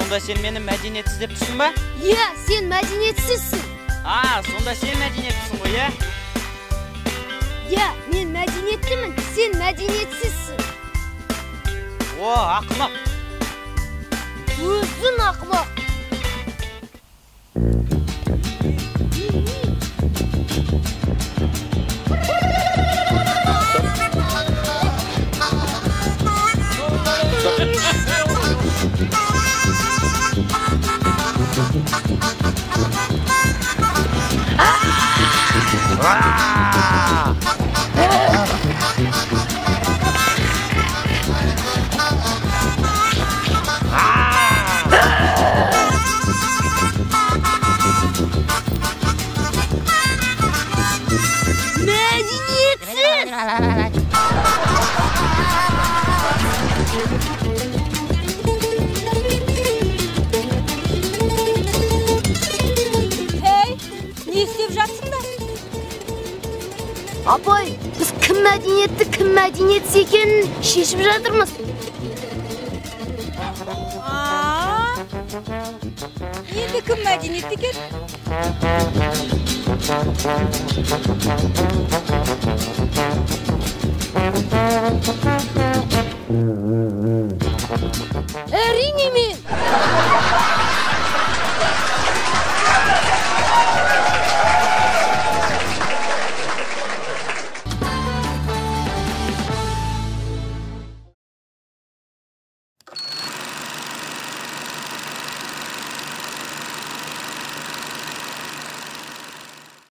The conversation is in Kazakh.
Сонда сен мені мәдениетсіз деп тұрсың ба? Иә, сен мәдениетсізсің. Сонда сен мәдениеттісің ғой, иә? Иә, мен мәдениеттімін, сен мәдениетсізсің. Ақымақ. Өзің ақымақ. Апай, біз кім мәдениетті, кім мәдениетсіз екенін шешіп жатырмыз. Енді кім мәдениетті екен? Әрине мен.